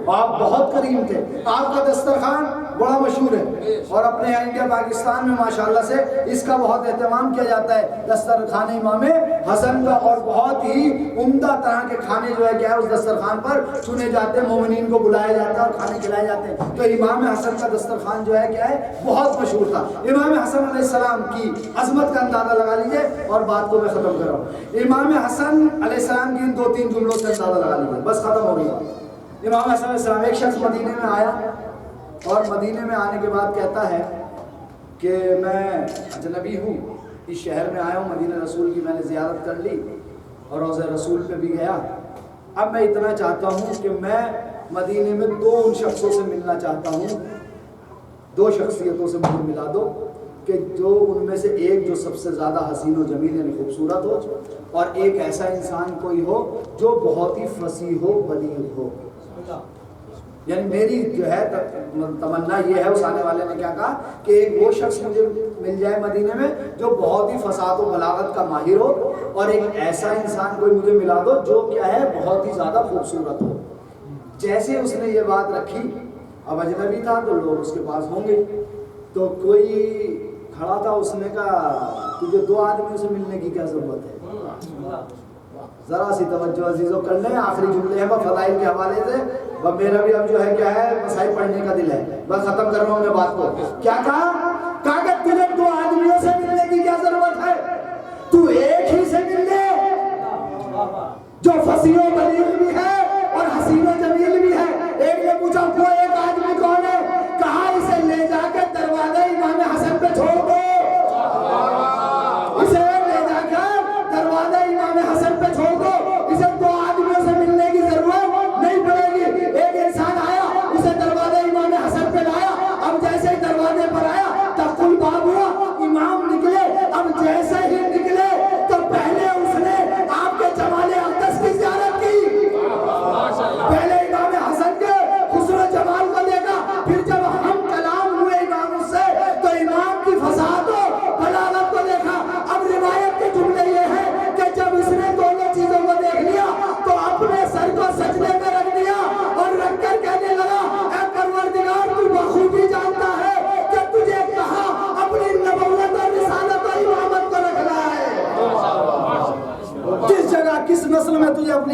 آپ بہت کریم تھے. آپ کا دسترخوان بڑا مشہور ہے اور اپنے یہاں انڈیا پاکستان میں ماشاءاللہ سے اس کا بہت اہتمام کیا جاتا ہے دسترخوان امام حسن کا. اور بہت ہی عمدہ طرح کے کھانے جو ہے کیا ہے اس دسترخوان پر چنے جاتے ہیں، مومنین کو بلایا جاتا ہے اور کھانے کھلائے جاتے ہیں. تو امام حسن کا دسترخوان جو ہے کیا ہے بہت مشہور تھا. امام حسن علیہ السلام کی عظمت کا اندازہ لگا لیجئے اور بات کو میں ختم کر رہا ہوں. امام حسن علیہ السلام کی 2-3 جملوں سے اندازہ لگا لیجئے، بس ختم ہو گئی. امام حسن علیہ السلام ایک شخص مدینے میں آیا اور مدینے میں آنے کے بعد کہتا ہے کہ میں اجنبی ہوں، اس شہر میں آیا ہوں، مدینہ رسول کی میں نے زیارت کر لی اور روضہ رسول پہ بھی گیا. اب میں اتنا چاہتا ہوں کہ میں مدینے میں 2 ان شخصوں سے ملنا چاہتا ہوں، 2 شخصیتوں سے مجھے ملا دو کہ جو ان میں سے ایک جو سب سے زیادہ حسین و جمیل یعنی خوبصورت ہو اور ایک ایسا انسان کوئی ہو جو بہت ہی فصیح ہو بلیغ ہو. یعنی میری جو ہے تمنا یہ ہے. اس آنے والے نے کیا کہا کہ ایک وہ شخص مجھے مل جائے مدینے میں جو بہت ہی فصاحت و بلاغت کا ماہر ہو اور ایک ایسا انسان کوئی مجھے ملا دو جو کیا ہے بہت ہی زیادہ خوبصورت ہو. جیسے اس نے یہ بات رکھی، اب اجنبی تھا تو لوگ اس کے پاس ہوں گے، تو کوئی کھڑا تھا، اس نے کہا تجھے 2 آدمیوں سے ملنے کی کیا ضرورت ہے؟ ذرا سی توجہ عزیزوں کر لیں، آخری جملے ہیں فضائل کے حوالے سے. میرا بھی اب جو ہے کیا ہے مسائل پڑھنے کا دل ہے، بس ختم کر رہا ہوں میں بات کو. کیا کہا کہ تجھے 2 آدمیوں سے ملنے کی کیا ضرورت ہے؟ تو ایک ہی سے مل لے جو فصیح و بلیغ بھی ہے اور حسین و جمیل بھی ہے. ایک نے پوچھا وہ ایک آدمی کون ہے؟ کہا اسے لے جا کے دروازے امام حسن پہ چھوڑ دو. اسے لے جا کر دروازے امام حسن پہ چھوڑ دو، اسے 2 آدمیوں سے ملنے کی ضرورت نہیں پڑے گی. ایک انسان آیا، اسے دروازے امام حسن پہ لایا. اب جیسے ہی دروازے پر آیا تقل باب ہوا، امام نکلے. اب جیسے ہی نکلے تو پہلے اس نے آپ کے جمال اقدس کی زیارت کی.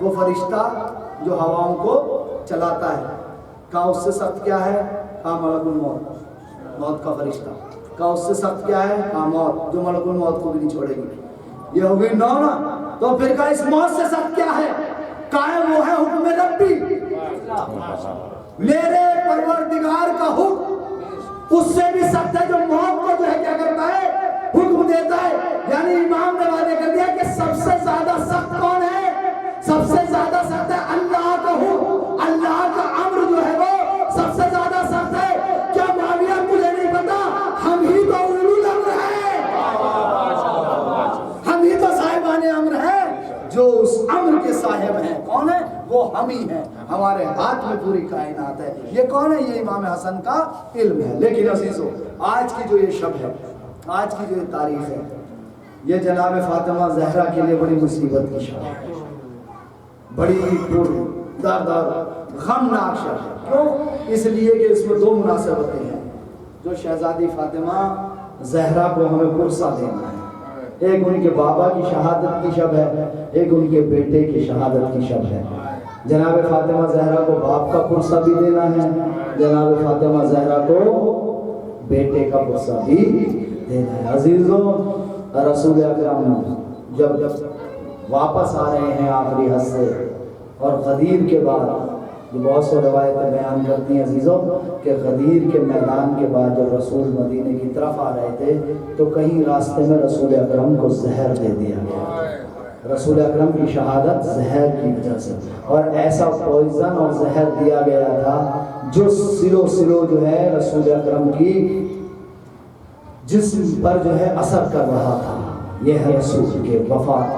وہ فرشتہ جو ہواؤں کو چلاتا ہے. کہا اس سے سخت کیا ہے؟ کہا ملک الموت, موت کا فرشتہ. کہا اس سے سخت کیا ہے؟ کہا موت, جو ملک الموت کو بھی نہیں چھوڑے گی. یہ ہو گئی 9 نا. تو پھر کہا اس موت سے سخت کیا ہے؟ کہا وہ ہے حکم ربی, میرے پروردگار کا حکم. اس سے بھی سخت ہے جو موت کو جو ہے کیا کرتا ہے؟ حکم دیتا ہے. یعنی امام نے وعدہ کر دیا کہ سب سے زیادہ سخت کون ہے؟ سب سے زیادہ سخت ہے اللہ کا حکم, اللہ کا امر جو ہے وہ سب سے زیادہ سخت ہے. کیا معاویہ تجھے نہیں پتا ہم ہی تو اولو الامر ہیں, ہم ہی تو صاحبان امر ہیں. جو اس امر کے صاحب ہیں کون ہے؟ وہ ہم ہی ہیں. ہمارے ہاتھ میں پوری کائنات ہے. یہ کون ہے؟ یہ امام حسن کا علم ہے. لیکن عزیزو, آج کی جو یہ شب ہے, آج کی جو یہ تاریخ ہے, یہ جناب فاطمہ زہرا کے لیے بڑی مصیبت کی شب ہے, بڑی دردار غمناک شب ہے. کیوں؟ اس لیے کہ اس میں 2 مناسبتیں ہیں جو شہزادی فاطمہ زہرا کو ہمیں پرسہ دینا ہے. ایک ان کے بابا کی شہادت کی شب ہے, ایک ان کے بیٹے کی شہادت کی شب ہے. جناب فاطمہ زہرا کو باپ کا پرسہ بھی دینا ہے, جناب فاطمہ زہرا کو بیٹے کا پرسہ بھی دینا ہے. عزیزوں, رسول اکرم جب واپس آ رہے ہیں آخری حج سے, اور غدیر کے بعد, جو بہت سے روایتیں بیان کرتی ہیں عزیزوں کہ غدیر کے میدان کے بعد جب رسول مدینے کی طرف آ رہے تھے تو کہیں راستے میں رسول اکرم کو زہر دے دیا گیا. رسول اکرم کی شہادت زہر کی وجہ سے, اور ایسا پوائزن اور زہر دیا گیا تھا جو سلو جو ہے رسول اکرم کی جسم پر جو ہے اثر کر رہا تھا. یہ ہے رسول کے وفات